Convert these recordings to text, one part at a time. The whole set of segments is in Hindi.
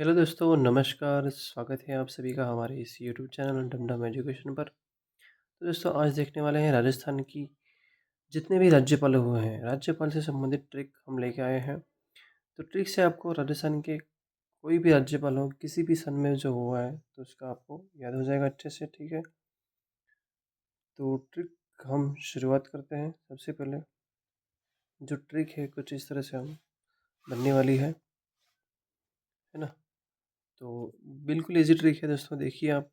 हेलो दोस्तों, नमस्कार। स्वागत है आप सभी का हमारे इस यूट्यूब चैनल डमडम एजुकेशन पर। तो दोस्तों, आज देखने वाले हैं राजस्थान की जितने भी राज्यपाल हुए हैं, राज्यपाल से संबंधित ट्रिक हम लेके आए हैं। तो ट्रिक से आपको राजस्थान के कोई भी राज्यपाल हो, किसी भी सन में जो हुआ है, तो उसका आपको याद हो जाएगा अच्छे से। ठीक है, तो ट्रिक हम शुरुआत करते हैं। सबसे पहले जो ट्रिक है कुछ इस तरह से हम बनने वाली है ना। तो बिल्कुल इजी ट्रिक है दोस्तों, देखिए आप।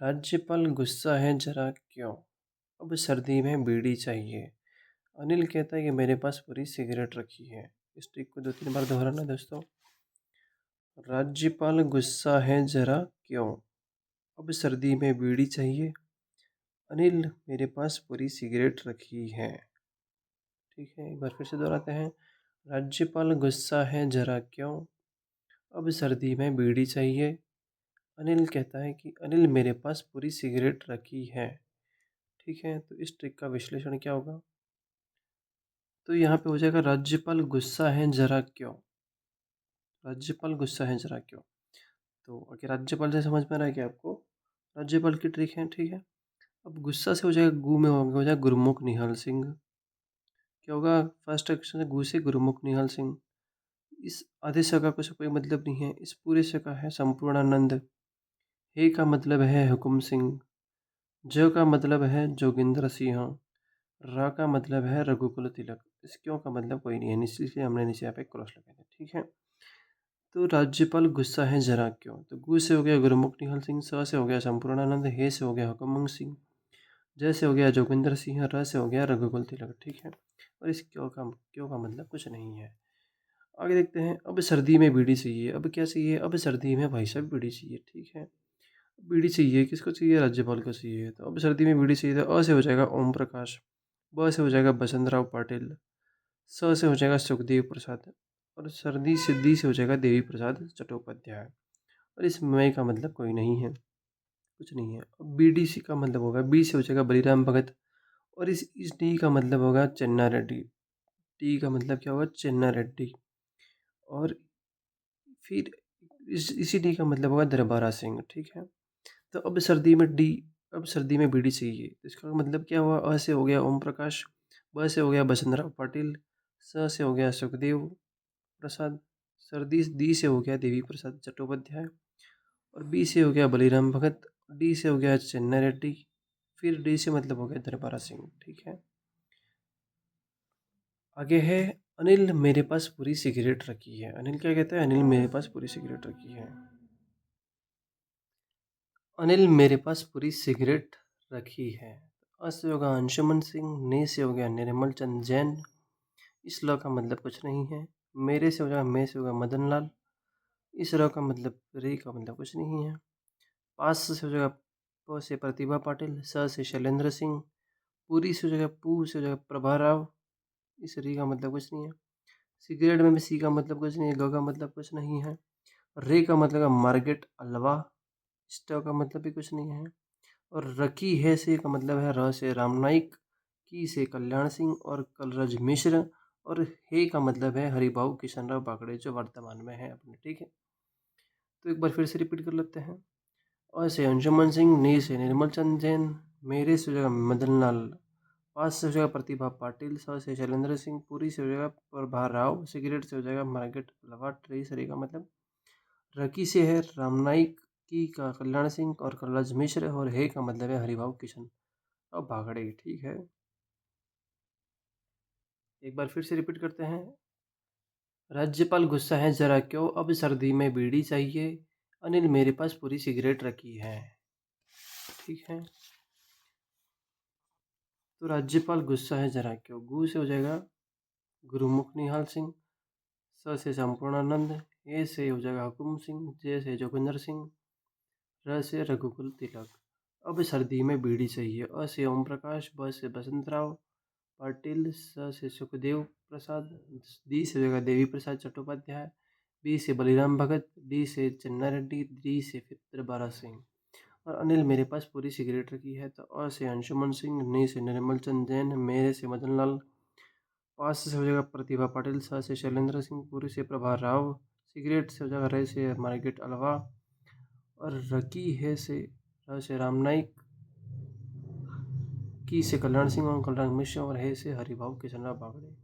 राज्यपाल गुस्सा है जरा क्यों? अब सर्दी में बीड़ी चाहिए। अनिल कहता है कि मेरे पास पूरी सिगरेट रखी है। इस ट्रिक को 2-3 बार दोहराना दोस्तों। राज्यपाल गुस्सा है जरा क्यों? अब सर्दी में बीड़ी चाहिए। अनिल मेरे पास पूरी सिगरेट रखी है। ठीक है, एक बार फिर से दोहराते हैं। राज्यपाल गुस्सा है जरा क्यों? अब सर्दी में बीड़ी चाहिए। अनिल कहता है कि अनिल मेरे पास पूरी सिगरेट रखी है। ठीक है, तो इस ट्रिक का विश्लेषण क्या होगा? तो यहाँ पे हो जाएगा राज्यपाल गुस्सा है जरा क्यों? राज्यपाल गुस्सा है जरा क्यों? तो अगर राज्यपाल से समझ में आ रहा है कि आपको राज्यपाल की ट्रिक है। ठीक है, अब गुस्सा से हो जाएगा गु में हो जाएगा गुरमुख निहाल सिंह। क्या होगा? फर्स्ट एक्शन से गु से गुरमुख निहाल सिंह। इस आधे स का कुछ कोई मतलब नहीं है, इस पूरे से का है संपूर्णानंद। हे का मतलब है हुकुम सिंह। ज का मतलब है जोगिंदर सिंह। रा का मतलब है रघुकुल तिलक। इस क्यों का मतलब कोई नहीं है, इसलिए हमने नीचे यहाँ पे क्रॉस लगा दिया। ठीक है, तो राज्यपाल गुस्सा है जरा क्यों? तो गु से हो गया गुरमुख निहाल सिंह, स से हो गया संपूर्णानंद, हे से हो गया हुकमंग सिंह, जय से हो गया जोगिंदर सिंह, र से हो गया रघुकुल तिलक। ठीक है, और इस क्यों का मतलब कुछ नहीं है। आगे देखते हैं। अब सर्दी में बीड़ी चाहिए। अब क्या चाहिए? अब सर्दी में भाई साहब बीड़ी चाहिए। ठीक है, बीड़ी चाहिए किसको चाहिए? राज्यपाल को चाहिए। तो अब सर्दी में बीड़ी चाहिए, तो अ से हो जाएगा ओम प्रकाश, ब से हो जाएगा बसंत राव पाटिल, स से हो जाएगा सुखदेव प्रसाद, और सर्दी सिद्धि से हो जाएगा देवी प्रसाद चट्टोपाध्याय। और इस मई का मतलब कोई नहीं है, कुछ नहीं है। अब बी डी सी का मतलब होगा, बी से हो जाएगा बलिराम भगत, और इस डी का मतलब होगा चन्ना रेड्डी। टी का मतलब क्या होगा? चन्ना रेड्डी। और फिर इसी डी का मतलब होगा दरबारा सिंह। ठीक है, तो अब सर्दी में डी, अब सर्दी में बीड़ी चाहिए, तो इसका मतलब क्या हुआ? अ से हो गया ओम प्रकाश, ब से हो गया बसंतराव पाटिल, स से हो गया सुखदेव प्रसाद, सर्दी दी से हो गया देवी प्रसाद चट्टोपाध्याय, और बी से हो गया बलिराम भगत, डी से हो गया चन्ना रेड्डी, फिर डी से मतलब हो गया दरबारा सिंह। ठीक है, आगे है अनिल मेरे पास पूरी सिगरेट रखी है। अनिल क्या कहता है? अनिल मेरे पास पूरी सिगरेट रखी है। अनिल मेरे पास पूरी सिगरेट रखी है। अ से होगा अंशुमन सिंह, ने से हो गया निर्मल चंद जैन, इस ल का मतलब कुछ नहीं है। मेरे से हो जाएगा, मे से होगा मदन लाल, इस र का मतलब रे का मतलब कुछ नहीं है। पास से हो जाएगा प से प्रतिभा पाटिल, स से शैलेंद्र सिंह, पूरी से हो जाएगा पू से हो जाएगा प्रभा राव, इस री का मतलब कुछ नहीं है। सिगरेट में भी सी का मतलब कुछ नहीं है, ग का मतलब कुछ नहीं है। रे का मतलब है मार्गेट अलवा, स्ट का मतलब भी कुछ नहीं है। और रकी है से का मतलब है र से राम नाईक, की से कल्याण सिंह और कलरज मिश्र, और हे का मतलब है हरिभाऊ किशन राव बागड़े जो वर्तमान में है अपने। ठीक है, तो एक बार फिर से रिपीट कर लेते हैं। अ से अंशुमन सिंह, नी से निर्मल चंद जैन, मेरे से हो जाएगा मदन लाल, पास से हो जाएगा प्रतिभा पाटिल, स से शैलेंद्र सिंह, पूरी से हो जाएगा प्रभा राव, सिगरेट से हो जाएगा मार्केट लवा, ट्री सरी का मतलब रकी से है राम नाईक, की का कल्याण सिंह और कलरज मिश्र, और हे का मतलब है हरिभाऊ किशन और भागड़े। ठीक है, एक बार फिर से रिपीट करते हैं। राज्यपाल गुस्सा है जरा क्यों? अब सर्दी में बीड़ी चाहिए। अनिल मेरे पास पूरी सिगरेट रखी है। ठीक है, तो राज्यपाल गुस्सा है जरा क्यों? गु से हो जाएगा गुरुमुख निहाल सिंह, स से संपूर्णानंद, ए से हो जाएगा हुकुम सिंह, जे से जोगिंदर सिंह, र से रघुकुल तिलक। अब सर्दी में बीड़ी चाहिए। अ से ओम प्रकाश, ब से बसंत राव पाटिल, स से सुखदेव प्रसाद, दी से जगह देवी प्रसाद चट्टोपाध्याय, बी से बलिराम भगत, डी से चन्ना रेड्डी, डी से फिर बारा सिंह, और अनिल मेरे पास पूरी सिगरेट रखी है। तो अ से अंशुमन सिंह, नी से निर्मल चंद जैन, मेरे से मदन लाल, पास से हो जाएगा प्रतिभा पाटिल, स से शैलेंद्र सिंह, पूरी से प्रभा राव, सिगरेट से हो जाएगा रे से मार्केट अलवा, और रकी है से र से राम नाईक, की से कल्याण सिंह और कल्याण मिश्र, और है से हरिभाऊ किशनराव बागड़े।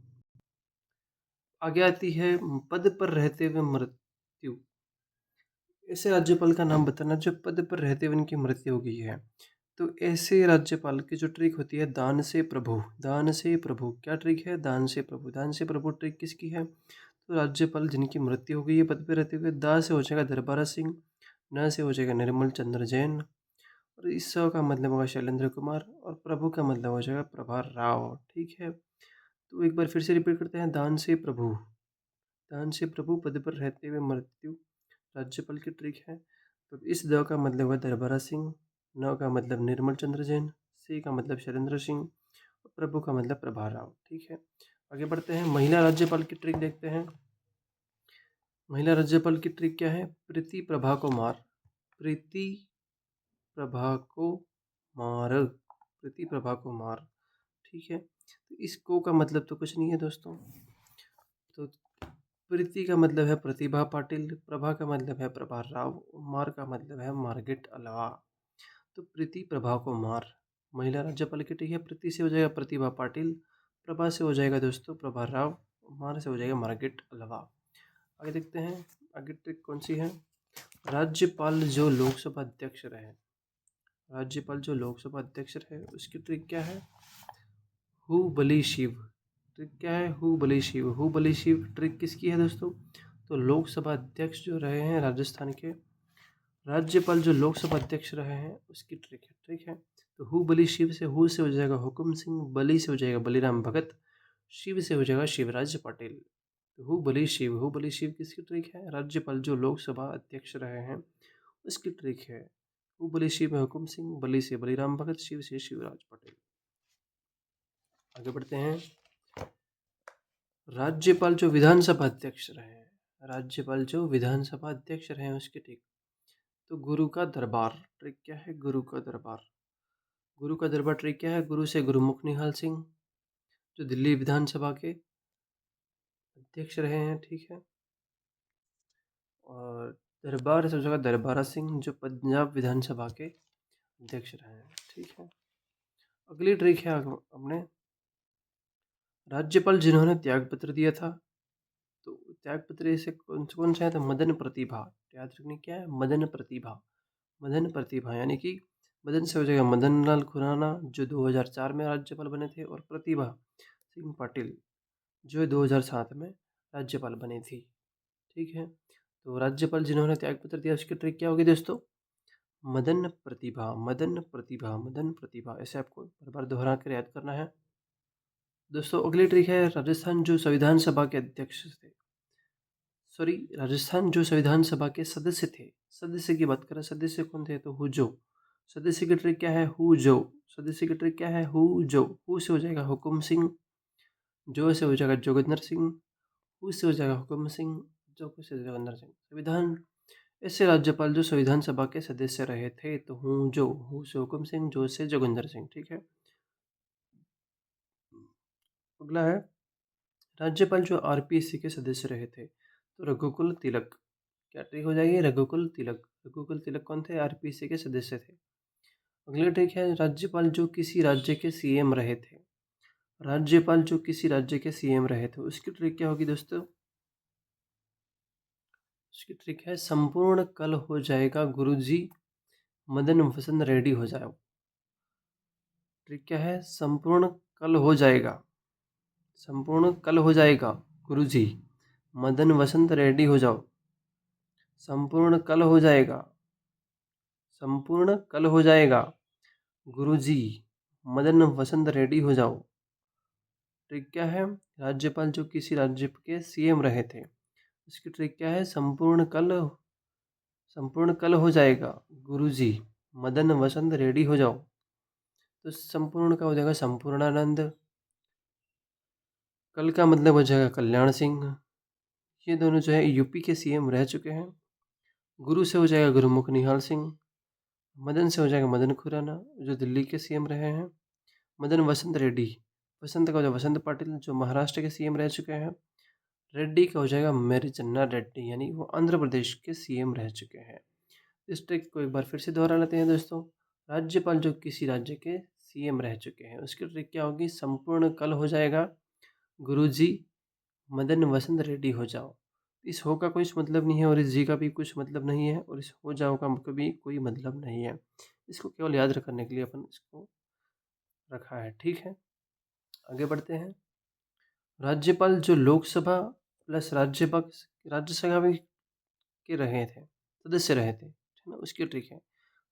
आगे आती है पद पर रहते हुए मृत्यु। ऐसे राज्यपाल का नाम बताना जो पद पर रहते हुए उनकी मृत्यु हो गई है। तो ऐसे राज्यपाल की जो ट्रिक होती है दान से प्रभु। दान से प्रभु क्या ट्रिक है? दान से प्रभु। दान से प्रभु ट्रिक किसकी है? तो राज्यपाल जिनकी मृत्यु हो गई है पद पर रहते हुए, दा से हो जाएगा दरबारा सिंह, न से हो जाएगा निर्मल चंद्र जैन, और इस स का मतलब होगा शैलेंद्र कुमार, और प्रभु का मतलब हो जाएगा प्रभार राव। ठीक है, तो एक बार फिर से रिपीट करते हैं। दान से प्रभु। दान से प्रभु पद पर रहते हुए मृत्यु राज्यपाल की ट्रिक है। तो इस द का मतलब हुआ दरबारा सिंह, न का मतलब निर्मल चंद्र जैन, सी का मतलब शैलेंद्र सिंह, और प्रभु का मतलब प्रभार राव। ठीक है, आगे बढ़ते हैं। महिला राज्यपाल की ट्रिक देखते हैं। महिला राज्यपाल की ट्रिक क्या है? प्रीति प्रभा को मार। प्रीति प्रभा को मार। प्रीति प्रभा को मार। ठीक है, तो इस को का मतलब तो कुछ नहीं है दोस्तों। तो प्रीति का मतलब है प्रतिभा पाटिल, प्रभा का मतलब है प्रभार राव, मार का मतलब है मार्गेट अलावा। तो प्रीति प्रभा को मार महिला राज्यपाल की ट्रिक है। प्रीति से हो जाएगा प्रतिभा पाटिल, प्रभा से हो जाएगा दोस्तों प्रभार राव, मार से हो जाएगा मार्गेट अलावा। आगे देखते हैं आगे ट्रिक कौन सी है। राज्यपाल जो लोकसभा अध्यक्ष रहे। राज्यपाल जो लोकसभा अध्यक्ष रहे उसकी ट्रिक क्या है? हु बली शिव। ट्रिक क्या है? हु बली शिव। हु बली शिव ट्रिक किसकी है दोस्तों? तो लोकसभा अध्यक्ष जो रहे हैं राजस्थान के, राज्यपाल जो लोकसभा अध्यक्ष रहे हैं उसकी ट्रिक है। ठीक है, तो हु बली शिव से हु से हो जाएगा हुकुम सिंह, बली से हो जाएगा बलीराम भगत, शिव से हो जाएगा शिवराज पटेल। तो हु बली शिव। हु बली शिव किसकी ट्रिक है? राज्यपाल जो लोकसभा अध्यक्ष रहे हैं उसकी ट्रिक है। हु बली शिव में हुकुम सिंह, बली से बलीराम भगत, शिव से शिवराज पटेल। आगे बढ़ते हैं। राज्यपाल जो विधानसभा अध्यक्ष रहे हैं। राज्यपाल जो विधानसभा अध्यक्ष रहे हैं उसकी ट्रिक, तो गुरु का दरबार। ट्रिक क्या है? गुरु का दरबार। गुरु का दरबार ट्रिक क्या है? गुरु से गुरुमुख निहाल सिंह जो दिल्ली विधानसभा के अध्यक्ष रहे हैं। ठीक है, और दरबार से हो जाएगा दरबारा सिंह जो पंजाब विधानसभा के अध्यक्ष रहे हैं। ठीक है, अगली ट्रिक है अपने राज्यपाल जिन्होंने त्यागपत्र दिया था। तो त्यागपत्र से कौन सा है? तो मदन प्रतिभा। याद रखनी क्या है? मदन प्रतिभा। मदन प्रतिभा यानी कि मदन से हो जाएगा मदन लाल खुराना जो 2004 में राज्यपाल बने थे, और प्रतिभा सिंह पाटिल जो 2007 में राज्यपाल बनी थी। ठीक है, तो राज्यपाल जिन्होंने त्यागपत्र दिया उसकी ट्रिक क्या होगी दोस्तों? मदन प्रतिभा। मदन प्रतिभा। मदन प्रतिभा, ऐसे आपको बार बार दोहरा कर याद करना है। दोस्तों अगली ट्रिक है राजस्थान जो संविधान सभा के अध्यक्ष थे, सॉरी राजस्थान जो संविधान सभा के सदस्य थे। सदस्य की बात करें, सदस्य कौन थे? तो हुजो। सदस्य की ट्रिक क्या है? हुजो। सदस्य की ट्रिक क्या है? हुजो। हु से हो जाएगा हुकुम सिंह, जो से हो जाएगा जोगिंदर सिंह, हु से हो जाएगा हुकुम सिंह, जो से जोगिंदर सिंह। संविधान ऐसे राज्यपाल जो संविधान सभा के सदस्य रहे थे, तो हूँ जो, हु से हुकुम सिंह, जो से जोगिंदर सिंह। ठीक है, अगला है राज्यपाल जो आरपीएससी के सदस्य रहे थे। तो रघुकुल तिलक। क्या ट्रिक हो जाएगी? रघुकुल तिलक। रघुकुल तिलक कौन थे? आरपीएससी के सदस्य थे। अगला ट्रिक है राज्यपाल जो किसी राज्य के सीएम रहे थे। राज्यपाल जो किसी राज्य के सीएम रहे थे उसकी ट्रिक क्या होगी दोस्तों? उसकी ट्रिक है संपूर्ण कल हो जाएगा गुरुजी, मदन वसंत रेडी हो जाओ। ट्रिक क्या है? संपूर्ण कल हो जाएगा। संपूर्ण कल हो जाएगा गुरुजी, मदन वसंत रेडी हो जाओ। संपूर्ण कल हो जाएगा। संपूर्ण कल हो जाएगा गुरुजी, मदन वसंत रेडी हो जाओ। ट्रिक क्या है? राज्यपाल जो किसी राज्य के सीएम रहे थे उसकी ट्रिक क्या है? संपूर्ण कल हो जाएगा गुरुजी, मदन वसंत रेडी हो जाओ। तो संपूर्ण का हो जाएगा संपूर्णानंद, कल का मतलब हो जाएगा कल्याण सिंह। ये दोनों जो है यूपी के सीएम रह चुके हैं। गुरु से हो जाएगा गुरुमुख निहाल सिंह, मदन से हो जाएगा मदन खुराना जो दिल्ली के सीएम रहे हैं, मदन वसंत रेड्डी, वसंत का हो जाएगा वसंत पाटिल जो महाराष्ट्र के सीएम रह चुके हैं, रेड्डी का हो जाएगा मेरिचन्ना रेड्डी, यानी वो आंध्र प्रदेश के सीएम रह चुके हैं। इस ट्रिक को एक बार फिर से दोहरा लेते हैं दोस्तों। राज्यपाल जो किसी राज्य के सीएम रह चुके हैं, उसकी ट्रिक क्या होगी? संपूर्ण कल हो जाएगा गुरुजी मदन वसंत रेड्डी हो जाओ। इस हो का कुछ मतलब नहीं है और इस जी का भी कुछ मतलब नहीं है और इस हो जाओ का कभी कोई मतलब नहीं है। इसको केवल याद रखने के लिए अपन इसको रखा है, ठीक है। आगे बढ़ते हैं। राज्यपाल जो लोकसभा प्लस राज्यसभा भी के रहे थे, सदस्य रहे थे, ठीक है ना, उसकी ट्रिक है।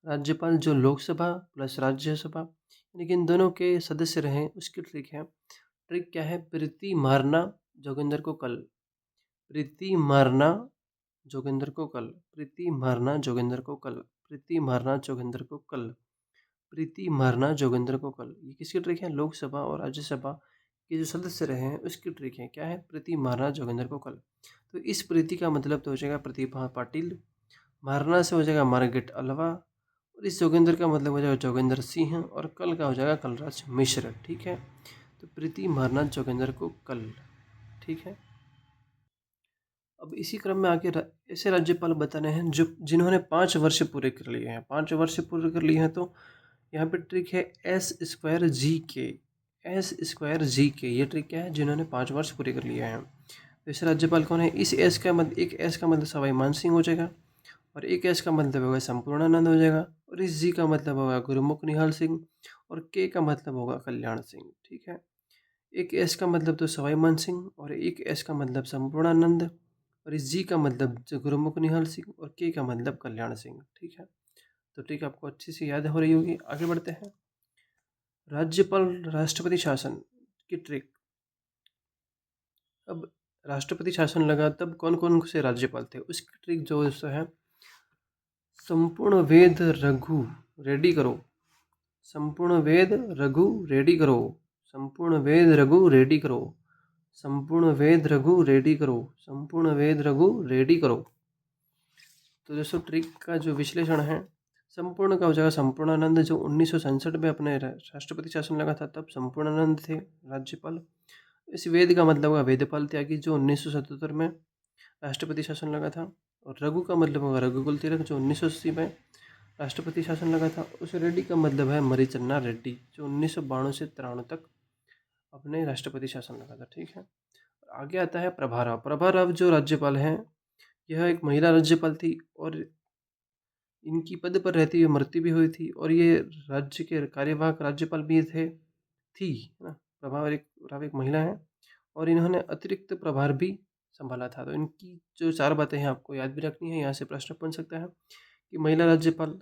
राज्यपाल जो लोकसभा प्लस राज्यसभा लेकिन दोनों के सदस्य रहे, उसकी ट्रिक है। ट्रिक क्या है? प्रीति मारना जोगिंदर को कल, प्रीति मारना जोगिंदर को कल, प्रीति मारना जोगिंदर को कल, प्रीति मारना जोगिंदर को कल, प्रीति मारना जोगिंदर को कल। ये किसकी ट्रिक है? लोकसभा और राज्यसभा के जो सदस्य रहे हैं उसकी ट्रिक है। क्या है? प्रीति मारना जोगिंदर को कल। तो इस प्रीति का मतलब तो हो जाएगा प्रतिभा पाटिल, मारना से हो जाएगा मार्गरेट अल्वा और इस जोगिंदर का मतलब हो जाएगा जोगिंदर सिंह और कल का हो जाएगा कलराज मिश्र, ठीक है। तो प्रीति मारना जोगिंदर को कल, ठीक है। अब इसी क्रम में आगे ऐसे राज्यपाल बताने हैं जो जिन्होंने 5 वर्ष पूरे कर लिए हैं। 5 वर्ष पूरे कर लिए हैं तो यहाँ पे ट्रिक है S²G के, S²G के। ये ट्रिक क्या है? जिन्होंने 5 वर्ष पूरे कर लिए हैं। तो ऐसे राज्यपाल कौन है? इस एस का मतलब, एक एस का मतलब सवाई मान सिंह हो जाएगा और एक एस का मतलब होगा संपूर्णानंद हो जाएगा और इस जी का मतलब होगा गुरुमुख निहाल सिंह और के का मतलब होगा कल्याण सिंह, ठीक है। एक एस का मतलब तो सवाई मान सिंह और एक एस का मतलब संपूर्णानंद और इस जी का मतलब जो गुरुमुख निहाल सिंह और के का मतलब कल्याण सिंह, ठीक है। तो ठीक आपको अच्छे से याद हो रही होगी। आगे बढ़ते हैं। राज्यपाल राष्ट्रपति शासन की ट्रिक। अब राष्ट्रपति शासन लगा तब कौन कौन से राज्यपाल थे, उसकी ट्रिक जो है, संपूर्ण वेद रघु रेडी करो, संपूर्ण वेद रघु रेडी करो, संपूर्ण वेद रघु रेडी करो, संपूर्ण वेद रघु रेडी करो, संपूर्ण वेद रघु रेडी करो। तो दोस्तों ट्रिक का जो विश्लेषण है, संपूर्ण का हो जाएगा संपूर्णानंद जो 1967 में अपने राष्ट्रपति शासन लगा था तब संपूर्णानंद थे राज्यपाल। इस वेद का मतलब होगा वेदपाल त्यागी जो 1977 में राष्ट्रपति शासन लगा था और रघु का मतलब होगा रघुकुल तिलक जो 1980 में राष्ट्रपति शासन लगा था। उस रेड्डी का मतलब है मरिचन्ना रेड्डी जो 1992 से 93 तक अपने राष्ट्रपति शासन लगा था, ठीक है। आगे आता है प्रभाराव। प्रभाराव जो राज्यपाल हैं, यह एक महिला राज्यपाल थी और इनकी पद पर रहती हुई मृत्यु भी हुई थी और ये राज्य के कार्यवाहक राज्यपाल भी थे, थी, है ना। प्रभाव एक राव एक महिला है और इन्होंने अतिरिक्त प्रभार भी संभाला था। तो इनकी जो 4 बातें हैं आपको याद भी रखनी है। यहाँ से प्रश्न बन सकता है कि महिला राज्यपाल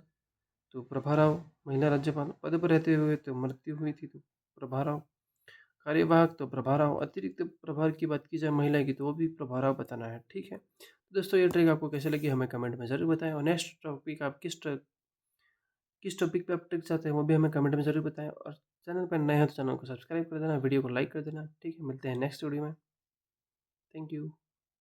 तो प्रभाराव, महिला राज्यपाल पद पर रहते हुए तो मृत्यु हुई थी तो प्रभाराव, कार्यवाहक तो प्रभाराव, अतिरिक्त प्रभार की बात की जाए महिला की तो वो भी प्रभाराव बताना है, ठीक है। तो दोस्तों ये ट्रिक आपको कैसे लगी हमें कमेंट में ज़रूर बताएं और नेक्स्ट टॉपिक आप किस टॉपिक पे आप ट्रिक चाहते हैं वो भी हमें कमेंट में ज़रूर बताएं और चैनल पर नए हैं तो चैनल को सब्सक्राइब कर देना, वीडियो को लाइक कर देना, ठीक है। मिलते हैं नेक्स्ट वीडियो में। Thank you.